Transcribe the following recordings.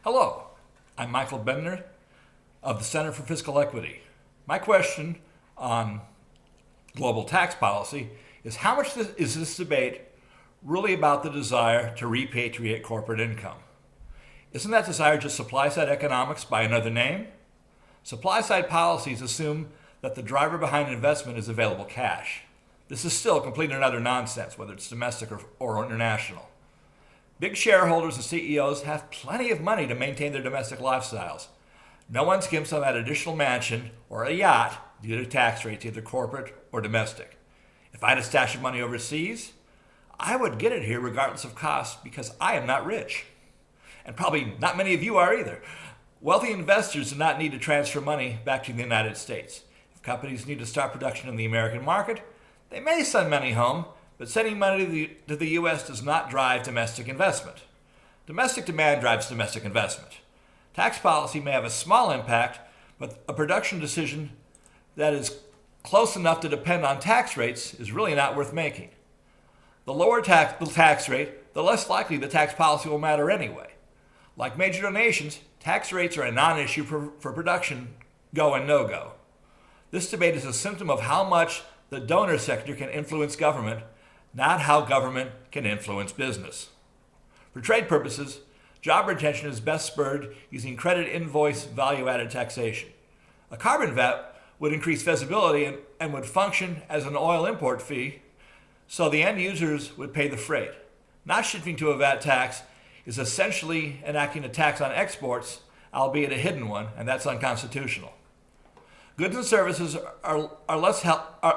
Hello, I'm Michael Bendner of the Center for Fiscal Equity. My question on global tax policy is how much is this debate really about the desire to repatriate corporate income? Isn't that desire just supply-side economics by another name? Supply-side policies assume that the driver behind investment is available cash. This is still complete and utter nonsense, whether it's domestic or international. Big shareholders and CEOs have plenty of money to maintain their domestic lifestyles. No one skimps on that additional mansion or a yacht due to tax rates, either corporate or domestic. If I had a stash of money overseas, I would get it here regardless of cost because I am not rich. And probably not many of you are either. Wealthy investors do not need to transfer money back to the United States. If companies need to start production in the American market, they may send money home, but sending money to the U.S. does not drive domestic investment. Domestic demand drives domestic investment. Tax policy may have a small impact, but a production decision that is close enough to depend on tax rates is really not worth making. The lower the tax rate, the less likely the tax policy will matter anyway. Like major donations, tax rates are a non-issue for production go and no-go. This debate is a symptom of how much the donor sector can influence government, not how government can influence business. For trade purposes, job retention is best spurred using credit invoice value-added taxation. A carbon VAT would increase visibility and would function as an oil import fee, so the end users would pay the freight. Not shifting to a VAT tax is essentially enacting a tax on exports, albeit a hidden one, and that's unconstitutional. Goods and services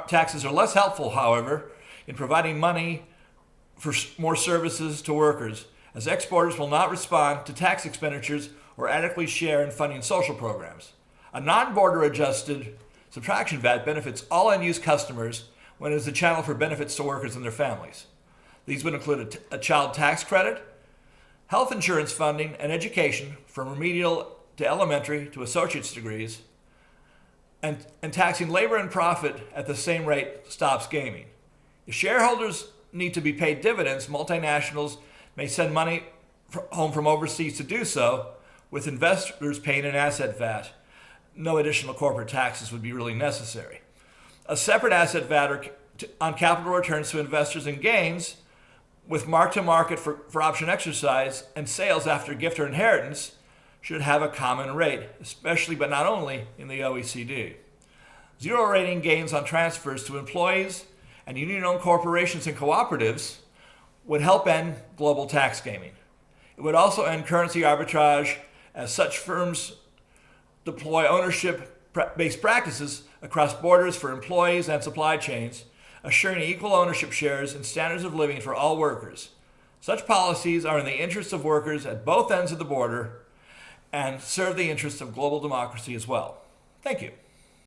taxes are less helpful, however, in providing money for more services to workers, as exporters will not respond to tax expenditures or adequately share in funding social programs. A non-border adjusted subtraction VAT benefits all end-use customers when it is a channel for benefits to workers and their families. These would include a child tax credit, health insurance funding, and education from remedial to elementary to associate's degrees, and taxing labor and profit at the same rate stops gaming. If shareholders need to be paid dividends, multinationals may send money home from overseas to do so, with investors paying an asset VAT. No additional corporate taxes would be really necessary. A separate asset VAT on capital returns to investors and gains, with mark-to-market for option exercise and sales after gift or inheritance, should have a common rate, especially but not only in the OECD. Zero rating gains on transfers to employees and union-owned corporations and cooperatives would help end global tax gaming. It would also end currency arbitrage, as such firms deploy ownership-based practices across borders for employees and supply chains, assuring equal ownership shares and standards of living for all workers. Such policies are in the interests of workers at both ends of the border and serve the interests of global democracy as well. Thank you.